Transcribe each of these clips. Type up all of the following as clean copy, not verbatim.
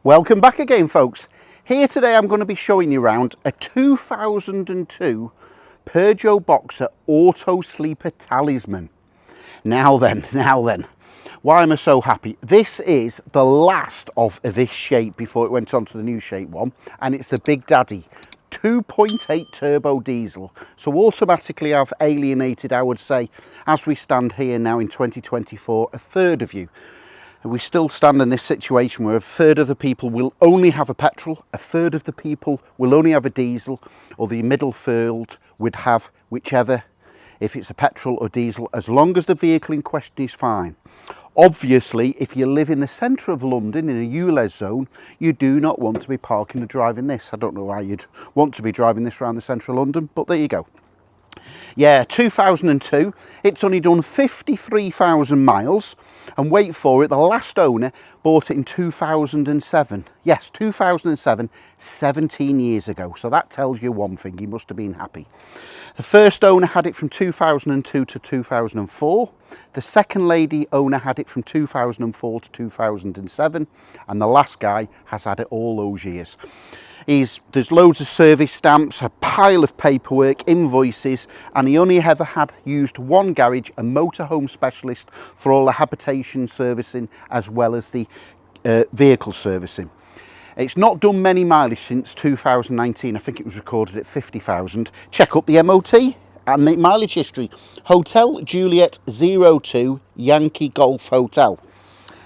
Welcome back again, folks. Here today I'm going to be showing you around a 2002 Peugeot Boxer Autosleeper Talisman. Now then, why am I so happy? This is the last of this shape before it went on to the new shape one, and it's the Big Daddy 2.8 turbo diesel. So automatically I've alienated, I would say, as we stand here now in 2024, a third of you. We still stand in this situation where a third of the people will only have a petrol, a third of the people will only have a diesel, or the middle third would have whichever, if it's a petrol or diesel, as long as the vehicle in question is fine. Obviously, if you live in the centre of London in a ULEZ zone, you do not want to be parking or driving this. I don't know why you'd want to be driving this around the centre of London, but there you go. Yeah, 2002, it's only done 53,000 miles, and wait for it, the last owner bought it in 2007. Yes, 2007, 17 years ago. So that tells you one thing, he must have been happy. The first owner had it from 2002 to 2004. The second lady owner had it from 2004 to 2007. And the last guy has had it all those years. There's loads of service stamps, a pile of paperwork, invoices, and he only ever had used one garage, a motorhome specialist, for all the habitation servicing as well as the vehicle servicing. It's not done many mileage since 2019. I think it was recorded at 50,000. Check up the MOT and the mileage history. Hotel Juliet 02 Yankee Golf Hotel.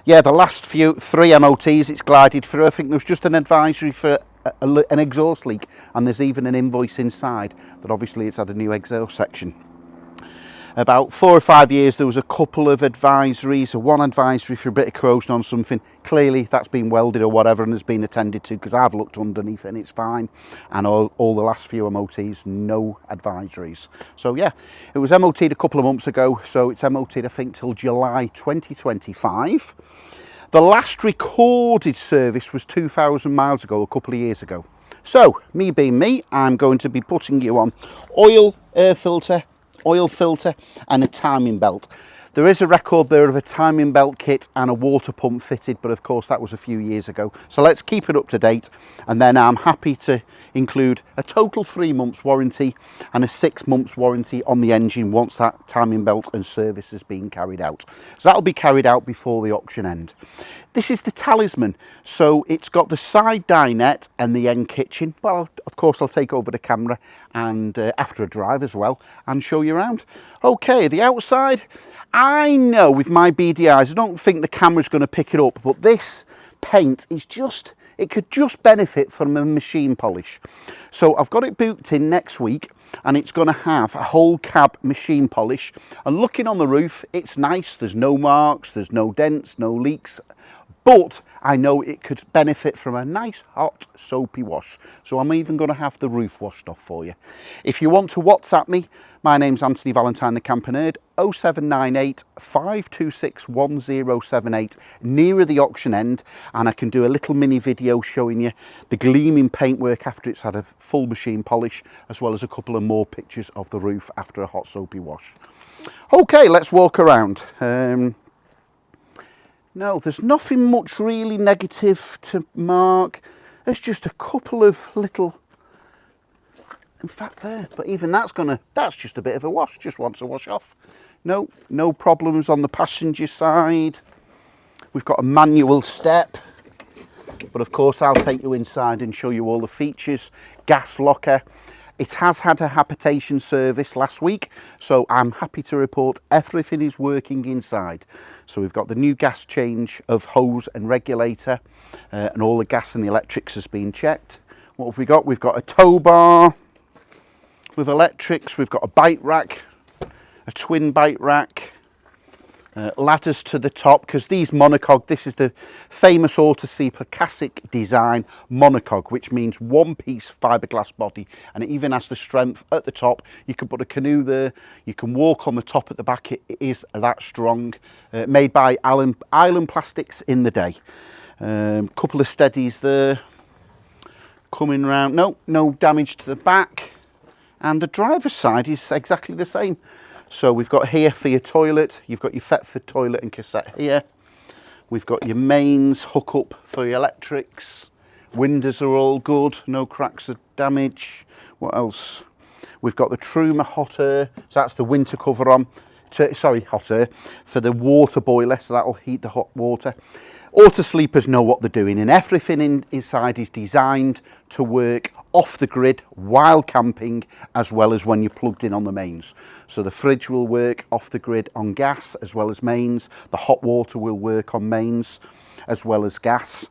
Yeah, the last three MOTs it's glided through. I think there was just an advisory for an exhaust leak, and there's even an invoice inside that obviously it's had a new exhaust section. About 4 or 5 years there was a couple of advisories, one advisory for a bit of corrosion on something. Clearly that's been welded or whatever and has been attended to, because I've looked underneath and it's fine. And all the last few MOTs, no advisories. So yeah, it was MOT'd a couple of months ago, so it's MOT'd I think till July 2025. The last recorded service was 2,000 miles ago, a couple of years ago. So, me being me, I'm going to be putting you on oil, air filter, oil filter and a timing belt. There is a record there of a timing belt kit and a water pump fitted, but of course that was a few years ago. So let's keep it up to date, and then I'm happy to include a total 3 months warranty and a 6 months warranty on the engine once that timing belt and service has been carried out. So that'll be carried out before the auction end. This is the Talisman, so it's got the side dinette and the end kitchen. Well, of course I'll take over the camera and after a drive as well and show you around. Okay, the outside, I know with my beady eyes I don't think the camera's going to pick it up, but this paint is just, it could just benefit from a machine polish. So I've got it booked in next week, and it's going to have a whole cab machine polish. And looking on the roof, it's nice, there's no marks, there's no dents, no leaks, but I know it could benefit from a nice hot soapy wash. So I'm even going to have the roof washed off for you. If you want to WhatsApp me, my name's Anthony Valentine, the Camper Nerd, 0798 526 1078, nearer the auction end, and I can do a little mini video showing you the gleaming paintwork after it's had a full machine polish, as well as a couple of more pictures of the roof after a hot soapy wash. Okay, let's walk around. No, there's nothing much really negative to mark. There's just a couple of little, in fact there, but even that's just a bit of a wash, just wants to wash off. No problems on the passenger side. We've got a manual step, but of course I'll take you inside and show you all the features. Gas locker. It has had a habitation service last week, so I'm happy to report everything is working inside. So we've got the new gas change of hose and regulator, and all the gas and the electrics has been checked. What have we got? We've got a tow bar with electrics, we've got a bike rack, a twin bike rack, ladders to the top, because these monocog, this is the famous Autosleeper classic design monocog, which means one piece fiberglass body, and it even has the strength at the top. You can put a canoe there, you can walk on the top at the back, it is that strong. Made by Island Plastics in the day. Couple of steadies there, coming round, no damage to the back, and the driver's side is exactly the same. So we've got here for your toilet, you've got your Thetford toilet and cassette here. We've got your mains hook up for your electrics. Windows are all good, no cracks or damage. What else? We've got the Truma hot air, so that's the winter cover on. Hot air for the water boiler, so that'll heat the hot water. Autosleepers know what they're doing, and everything inside is designed to work off the grid while camping, as well as when you're plugged in on the mains. So the fridge will work off the grid on gas as well as mains. The hot water will work on mains as well as gas.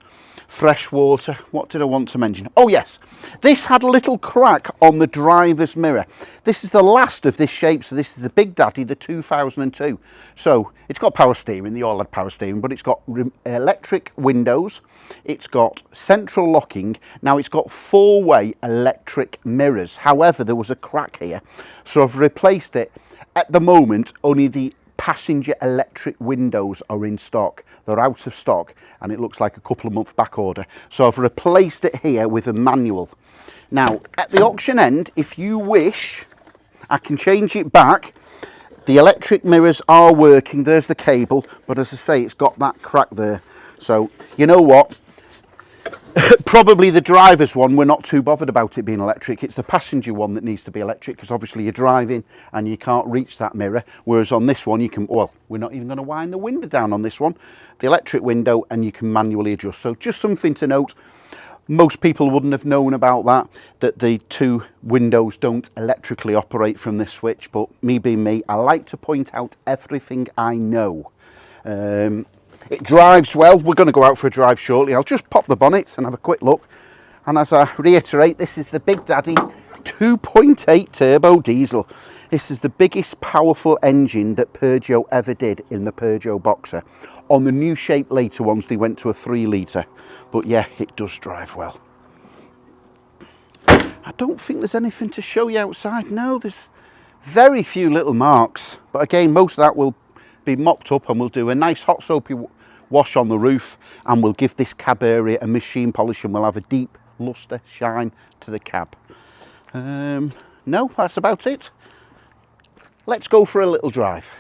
Fresh water, what did I want to mention? Oh yes, this had a little crack on the driver's mirror. This is the last of this shape, so this is the Big Daddy, the 2002. So it's got power steering, they all had power steering, but it's got electric windows, it's got central locking. Now it's got four-way electric mirrors. However, there was a crack here, so I've replaced it. At the moment, only the passenger electric windows are in stock. They're out of stock, and it looks like a couple of month back order. So I've replaced it here with a manual. Now at the auction end, if you wish, I can change it back. The electric mirrors are working, there's the cable, but as I say, it's got that crack there. So you know what, probably the driver's one, we're not too bothered about it being electric. It's the passenger one that needs to be electric, because obviously you're driving and you can't reach that mirror. Whereas on this one you can, well, we're not even going to wind the window down on this one. The electric window, and you can manually adjust. So just something to note. Most people wouldn't have known about that the two windows don't electrically operate from this switch, but me being me, I like to point out everything I know. It drives well. We're going to go out for a drive shortly. I'll just pop the bonnets and have a quick look. And as I reiterate, this is the Big Daddy 2.8 turbo diesel. This is the biggest powerful engine that Peugeot ever did in the Peugeot Boxer. On the new shape later ones, they went to a 3 litre. But yeah, it does drive well. I don't think there's anything to show you outside. No, there's very few little marks. But again, most of that will be mopped up, and we'll do a nice hot soapy wash on the roof, and we'll give this cab area a machine polish, and we'll have a deep luster shine to the cab. No, that's about it. Let's go for a little drive.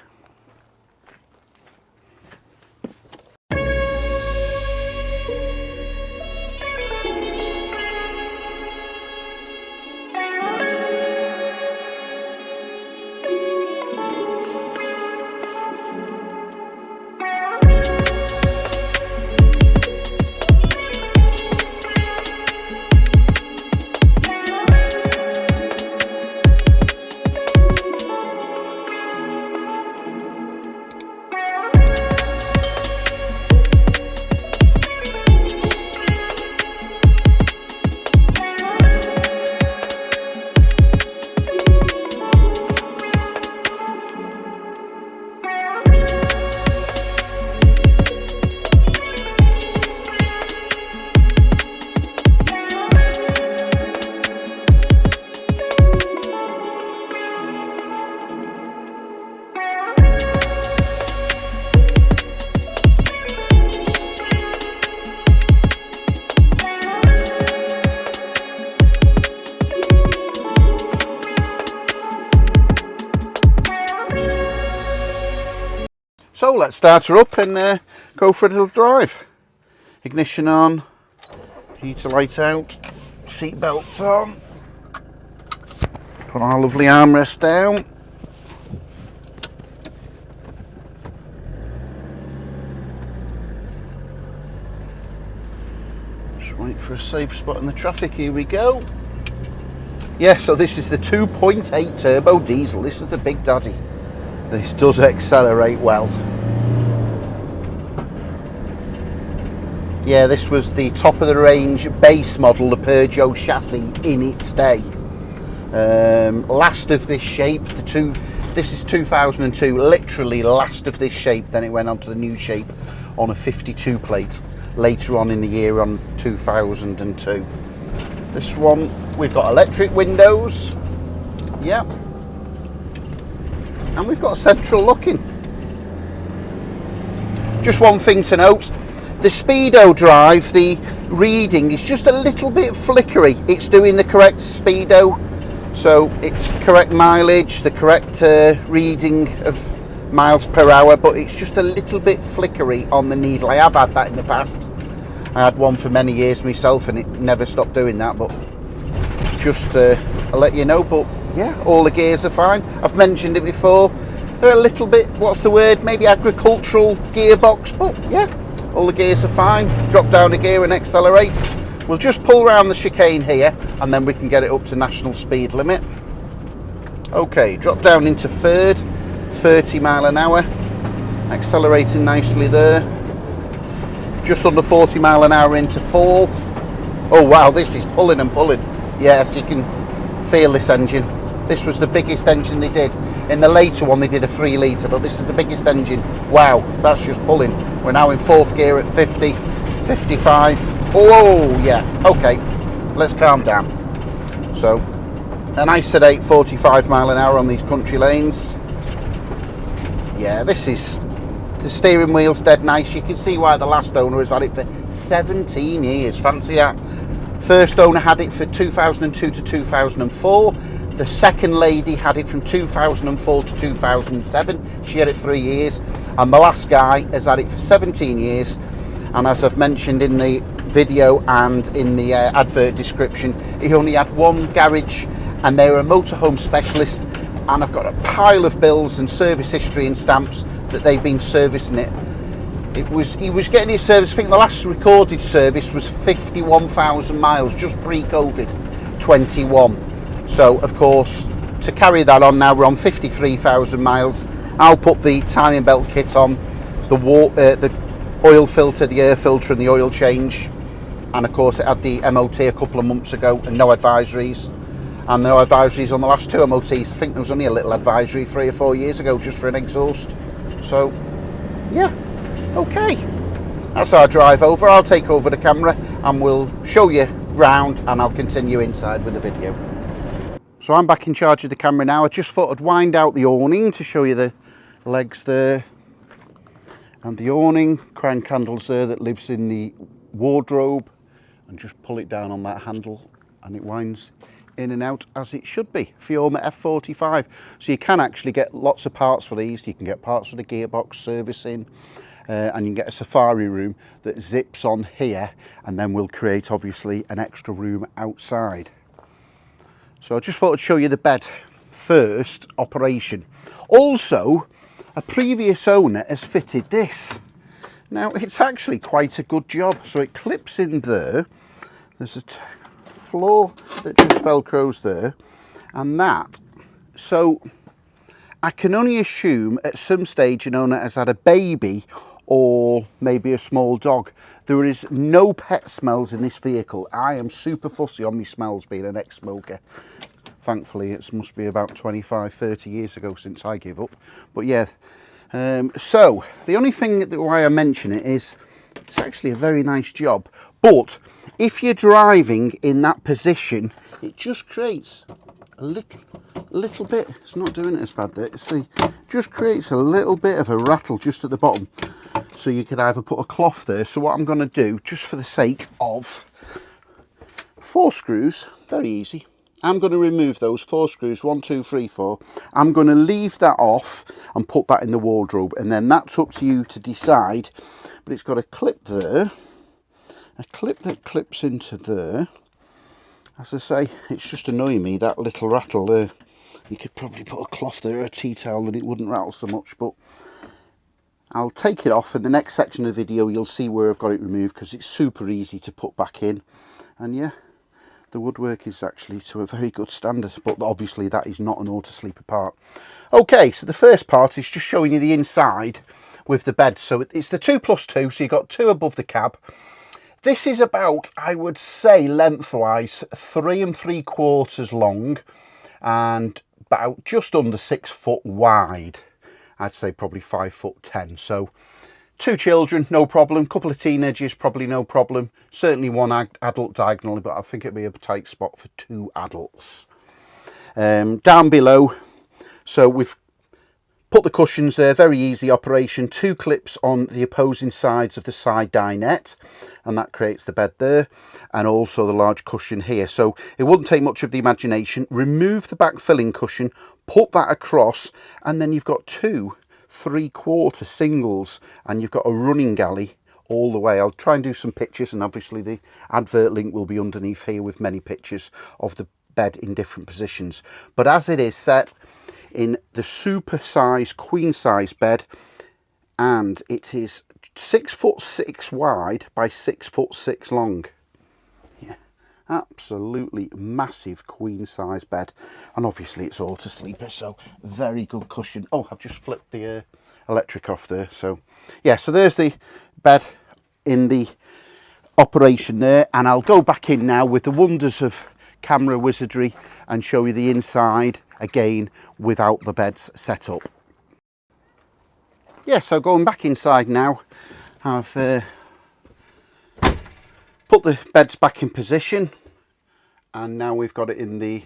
So let's start her up and go for a little drive. Ignition on, heater light out, seat belts on, put our lovely armrest down. Just wait for a safe spot in the traffic, here we go. Yeah, so this is the 2.8 turbo diesel, this is the Big Daddy. This does accelerate well. Yeah, this was the top of the range base model, the Peugeot chassis in its day. Last of this shape, this is 2002, literally last of this shape, then it went on to the new shape on a 52 plate later on in the year on 2002. This one, we've got electric windows, yeah. And we've got central locking. Just one thing to note, the speedo drive, the reading is just a little bit flickery. It's doing the correct speedo, so it's correct mileage, the correct reading of miles per hour, but it's just a little bit flickery on the needle. I have had that in the past. I had one for many years myself and it never stopped doing that, but just I'll let you know. But yeah, all the gears are fine. I've mentioned it before, they're a little bit, what's the word, maybe agricultural gearbox, but yeah, all the gears are fine. Drop down a gear and accelerate. We'll just pull around the chicane here and then we can get it up to national speed limit. Okay, drop down into third, 30 mile an hour, accelerating nicely there. Just under 40 mile an hour into fourth. Oh wow, this is pulling and pulling. Yes, you can feel this engine. This was the biggest engine they did. In the later one they did a 3 litre, but this is the biggest engine. Wow, that's just pulling. We're now in fourth gear at 50, 55. Oh yeah, okay, let's calm down. So, a nice sedate 45 mile an hour on these country lanes. Yeah, this is, the steering wheel's dead nice. You can see why the last owner has had it for 17 years. Fancy that. First owner had it for 2002 to 2004. The second lady had it from 2004 to 2007. She had it 3 years. And the last guy has had it for 17 years. And as I've mentioned in the video and in the advert description, he only had one garage and they were a motorhome specialist, and I've got a pile of bills and service history and stamps that they've been servicing it. He was getting his service, I think the last recorded service was 51,000 miles just pre-COVID, 21. So of course, to carry that on now, we're on 53,000 miles. I'll put the timing belt kit on, the oil filter, the air filter and the oil change, and of course it had the MOT a couple of months ago and no advisories, and no advisories on the last 2 MOTs. I think there was only a little advisory 3 or 4 years ago just for an exhaust. So yeah, okay, that's our drive over. I'll take over the camera and we'll show you round and I'll continue inside with the video. So I'm back in charge of the camera now. I just thought I'd wind out the awning to show you the legs there and the awning, crank handles there that lives in the wardrobe, and just pull it down on that handle and it winds in and out as it should be. Fioma F45. So you can actually get lots of parts for these. You can get parts for the gearbox servicing, and you can get a safari room that zips on here, and then we'll create obviously an extra room outside. So I just thought I'd show you the bed first, operation. Also, a previous owner has fitted this. Now it's actually quite a good job. So it clips in there. There's a floor that just velcros there, and that. So I can only assume at some stage an owner has had a baby or maybe a small dog. There is no pet smells in this vehicle. I am super fussy on my smells, being an ex-smoker. Thankfully, it must be about 25, 30 years ago since I gave up. But yeah, so the only thing that why I mention it is it's actually a very nice job. But if you're driving in that position, it just creates a little bit, it's not doing it as bad there, see, just creates a little bit of a rattle just at the bottom. So you could either put a cloth there. So what I'm going to do, just for the sake of 4 screws, very easy, I'm going to remove those 4 screws, 1, 2, 3, 4. I'm going to leave that off and put that in the wardrobe, and then that's up to you to decide. But it's got a clip there, a clip that clips into there. As I say, it's just annoying me, that little rattle there. You could probably put a cloth there or a tea towel and it wouldn't rattle so much, but I'll take it off. In the next section of the video you'll see where I've got it removed, because it's super easy to put back in. And yeah, the woodwork is actually to a very good standard, but obviously that is not an Autosleeper part. Okay, so the first part is just showing you the inside with the bed. So it's the 2+2, so you've got 2 above the cab. This is about, I would say lengthwise, 3 3/4 long and about just under 6 foot wide. I'd say probably 5'10". So 2 children, no problem. Couple of teenagers, probably no problem. Certainly 1 adult diagonally, but I think it'd be a tight spot for 2 adults. Down below, so we've put the cushions there, very easy operation. 2 clips on the opposing sides of the side dinette, and that creates the bed there, and also the large cushion here. So it wouldn't take much of the imagination. Remove the back filling cushion, put that across, and then you've got 2 3/4 singles, and you've got a running galley all the way. I'll try and do some pictures, and obviously the advert link will be underneath here with many pictures of the bed in different positions. But as it is set in the super size queen size bed, and it is 6'6" wide by 6'6" long. Yeah, absolutely massive queen size bed, and obviously it's Autosleeper, so very good cushion. Oh, I've just flipped the electric off there. So yeah, so there's the bed in the operation there, and I'll go back in now with the wonders of camera wizardry and show you the inside again without the beds set up. Yeah, so going back inside now, I've put the beds back in position, and now we've got it in the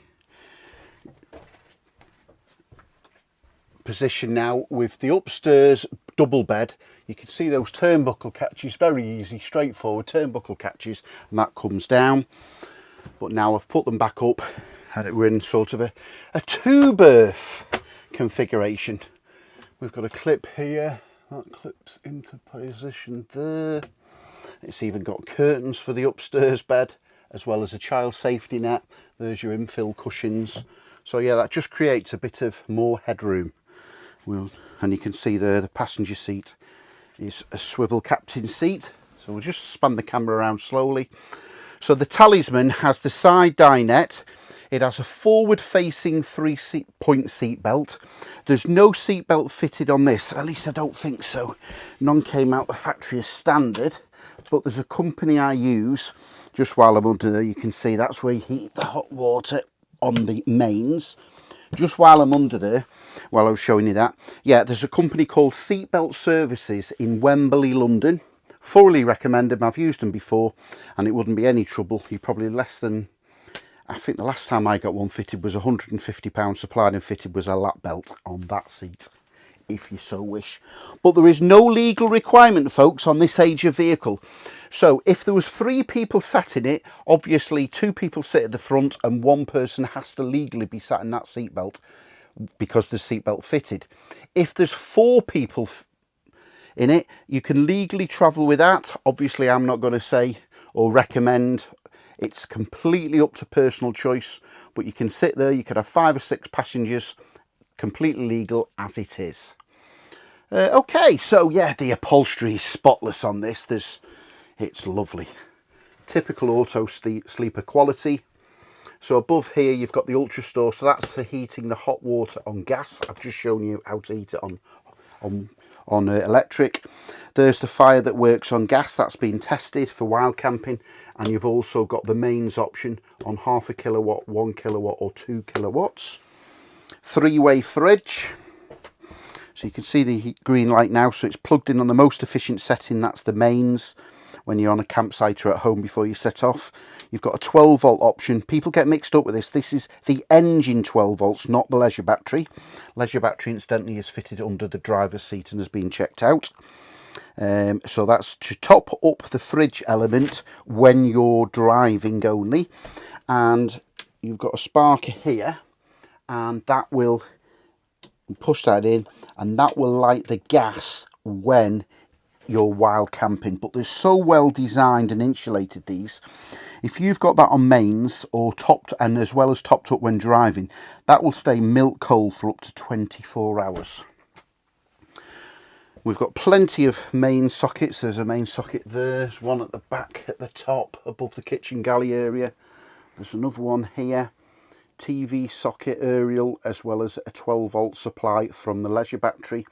position now with the upstairs double bed. You can see those turnbuckle catches, very easy, straightforward turnbuckle catches, and that comes down. But now I've put them back up, and we're in sort of a two-berth configuration. We've got a clip here, that clips into position there. It's even got curtains for the upstairs bed, as well as a child safety net. There's your infill cushions. So yeah, that just creates a bit of more headroom. And you can see there, the passenger seat is a swivel captain seat. So we'll just span the camera around slowly. So the Talisman has the side dinette. It has a forward-facing 3-point seat belt. There's no seat belt fitted on this, at least I don't think so. None came out the factory as standard, but there's a company I use just while I'm under there. You can see that's where you heat the hot water on the mains. Just while I'm under there, while I was showing you that, yeah, there's a company called Seatbelt Services in Wembley, London. Thoroughly recommend them. I've used them before, and it wouldn't be any trouble. You're probably less than, I think the last time I got one fitted was £150 supplied and fitted was a lap belt on that seat, if you so wish. But there is no legal requirement, folks, on this age of vehicle. So if there was 3 people sat in it, obviously 2 people sit at the front and 1 person has to legally be sat in that seat belt because the seat belt fitted. If there's 4 people in it, you can legally travel with that. Obviously, I'm not going to say or recommend. It's completely up to personal choice, but you can sit there. You could have 5 or 6 passengers, completely legal as it is. Okay, so yeah, the upholstery is spotless on this. It's lovely. Typical Autosleeper quality. So above here, you've got the Ultra Store. So that's for heating the hot water on gas. I've just shown you how to heat it on electric. There's the fire that works on gas. That's been tested for wild camping. And you've also got the mains option on 0.5 kilowatt, 1 kilowatt or 2 kilowatts. 3-way fridge. So you can see the green light now. So it's plugged in on the most efficient setting. That's the mains when you're on a campsite or at home before you set off. You've got a 12 volt option. People get mixed up with this. This is the engine 12 volts, not the leisure battery. Leisure battery, incidentally, is fitted under the driver's seat and has been checked out. So that's to top up the fridge element when you're driving only. And you've got a sparker here, and that will push that in, and that will light the gas when you're wild camping. But they're so well designed and insulated, these. If you've got that on mains or topped, and as well as topped up when driving, that will stay milk cold for up to 24 hours. We've got plenty of main sockets. There's a main socket there. There's one at the back at the top above the kitchen galley area. There's another one here. TV socket aerial, as well as a 12 volt supply from the leisure battery.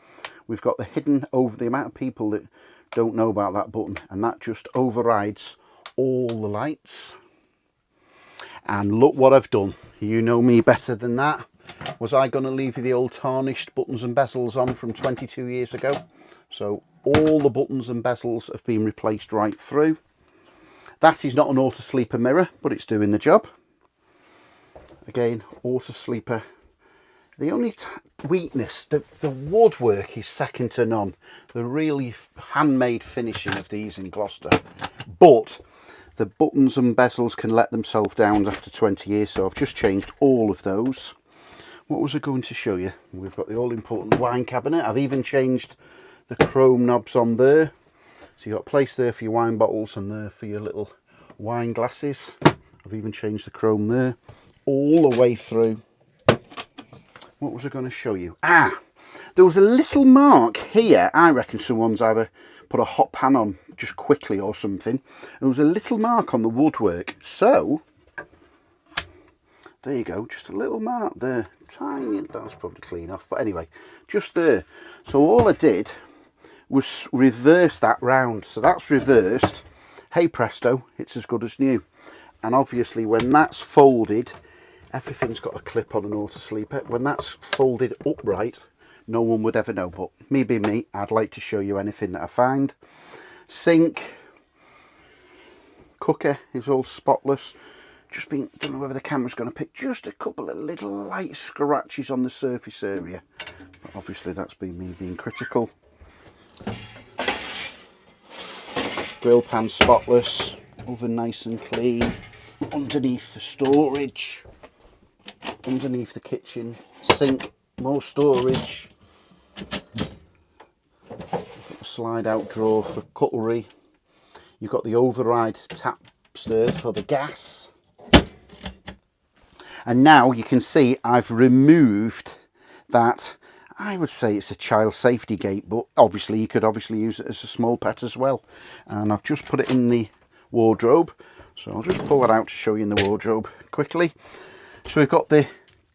We've got the hidden over, the amount of people that don't know about that button, and that just overrides all the lights. And look what I've done. You know me better than that. Was I going to leave you the old tarnished buttons and bezels on from 22 years ago? So all the buttons and bezels have been replaced right through. That is not an Autosleeper mirror, but it's doing the job. Again, Autosleeper. The only weakness, the woodwork is second to none. The really handmade finishing of these in Gloucester. But the buttons and bezels can let themselves down after 20 years, so I've just changed all of those. what was I going to show you? We've got the all-important wine cabinet. I've even changed the chrome knobs on there. So you've got a place there for your wine bottles and there for your little wine glasses. I've even changed the chrome there all the way through. What was I going to show you? There was a little mark here. I reckon someone's either put a hot pan on just quickly or something. There was a little mark on the woodwork. So, there you go. Just a little mark there. Tiny. That's probably clean off. But anyway, just there. So all I did was reverse that round. So that's reversed. Hey presto, it's as good as new. And obviously when that's folded, everything's got a clip on an Autosleeper. When that's folded upright, no one would ever know. But me being me, I'd like to show you anything that I find. Sink, cooker is all spotless. Don't know whether the camera's going to pick just a couple of little light scratches on the surface area. But obviously that's been me being critical. Grill pan spotless, oven nice and clean. Underneath the storage, underneath the kitchen sink, more storage. A slide out drawer for cutlery. You've got the override taps there for the gas. And now you can see I've removed that. I would say it's a child safety gate, but obviously you could use it as a small pet as well. And I've just put it in the wardrobe. So I'll just pull it out to show you in the wardrobe quickly. So we've got the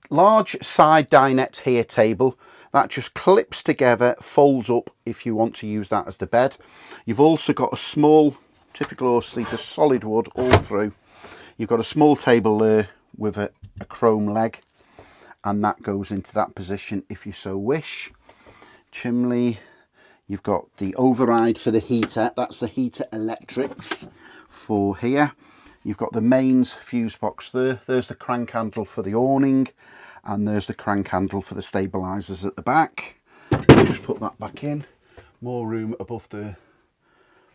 large side dinette here table. That just clips together, folds up if you want to use that as the bed. You've also got a small, typical Autosleeper solid wood all through. You've got a small table there with a chrome leg. And that goes into that position if you so wish. Chimney, you've got the override for the heater. That's the heater electrics for here. You've got the mains fuse box there. There's the crank handle for the awning. And there's the crank handle for the stabilisers at the back. Just put that back in. More room above there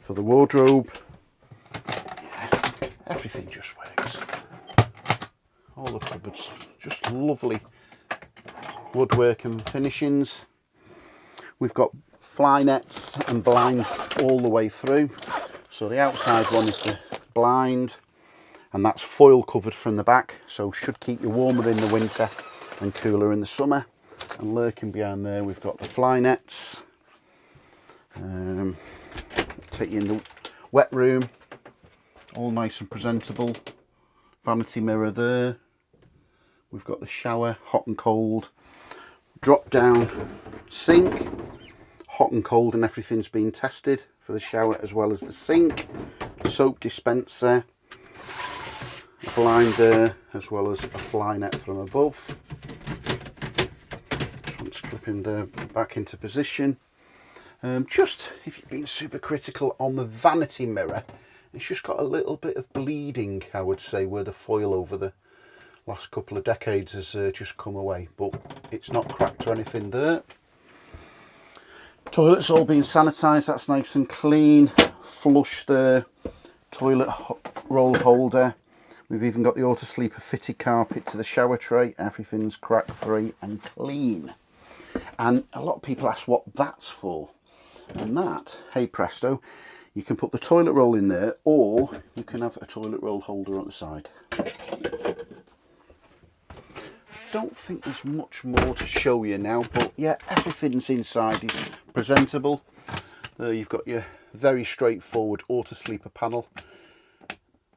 for the wardrobe. Yeah, everything just works. All the cupboards, just lovely woodwork and finishings. We've got fly nets and blinds all the way through. So the outside one is the blind, and that's foil covered from the back, so should keep you warmer in the winter and cooler in the summer. And lurking behind there we've got the fly nets. Take you in the wet room, all nice and presentable. Vanity mirror there. We've got the shower, hot and cold. Drop down sink, hot and cold, and everything's been tested for the shower as well as the sink. Soap dispenser, a blind there as well as a fly net from above. This one's clipping there back into position. Just if you've been super critical on the vanity mirror, it's just got a little bit of bleeding, I would say, where the foil over the last couple of decades has just come away, but it's not cracked or anything there. Toilet's all been sanitised, that's nice and clean. Flush there, toilet roll holder. We've even got the Autosleeper fitted carpet to the shower tray. Everything's crack free and clean. And a lot of people ask what that's for. And that, hey presto, you can put the toilet roll in there, or you can have a toilet roll holder on the side. Don't think there's much more to show you now, but yeah, everything's inside is presentable. There you've got your very straightforward Autosleeper panel.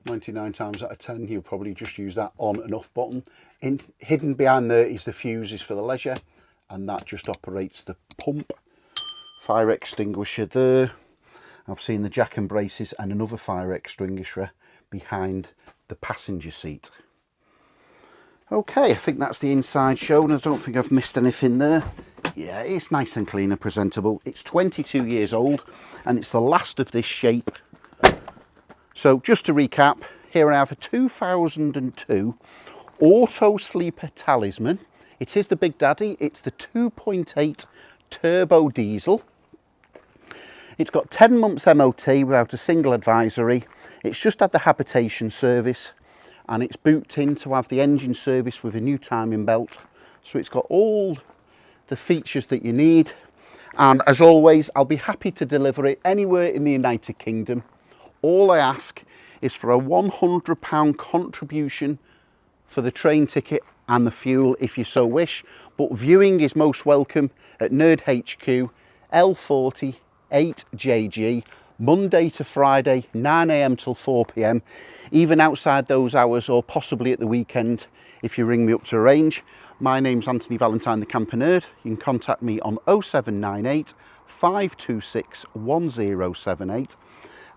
99 times out of 10 you'll probably just use that on and off button. Hidden behind there is the fuses for the leisure, and that just operates the pump. Fire extinguisher there. I've seen the jack and braces and another fire extinguisher behind the passenger seat. Okay, I think that's the inside shown. I don't think I've missed anything there. Yeah, it's nice and clean and presentable. It's 22 years old and it's the last of this shape. So just to recap, here I have a 2002 Autosleeper Talisman. It is the Big Daddy. It's the 2.8 turbo diesel. It's got 10 months MOT without a single advisory. It's just had the habitation service, and it's booked in to have the engine service with a new timing belt. So it's got all the features that you need. And as always, I'll be happy to deliver it anywhere in the United Kingdom. All I ask is for a £100 contribution for the train ticket and the fuel if you so wish. But viewing is most welcome at Nerd HQ, L40 8JG, Monday to Friday, 9 AM till 4 PM, even outside those hours or possibly at the weekend if you ring me up to arrange. My name's Anthony Valentine, the Camper Nerd. You can contact me on 0798 526 1078.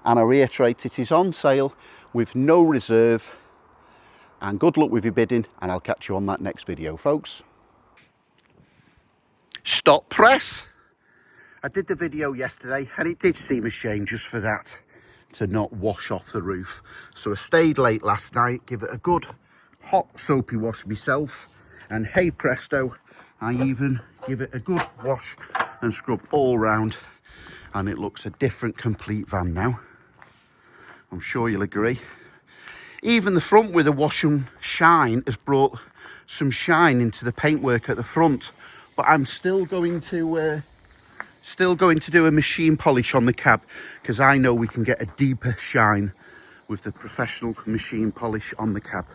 And I reiterate, it is on sale with no reserve. And good luck with your bidding, and I'll catch you on that next video, folks. Stop press. I did the video yesterday and it did seem a shame just for that to not wash off the roof. So I stayed late last night, give it a good hot soapy wash myself, and hey presto, I even give it a good wash and scrub all round, and it looks a different complete van now. I'm sure you'll agree. Even the front with a wash and shine has brought some shine into the paintwork at the front, but I'm still going to do a machine polish on the cab, because I know we can get a deeper shine with the professional machine polish on the cab.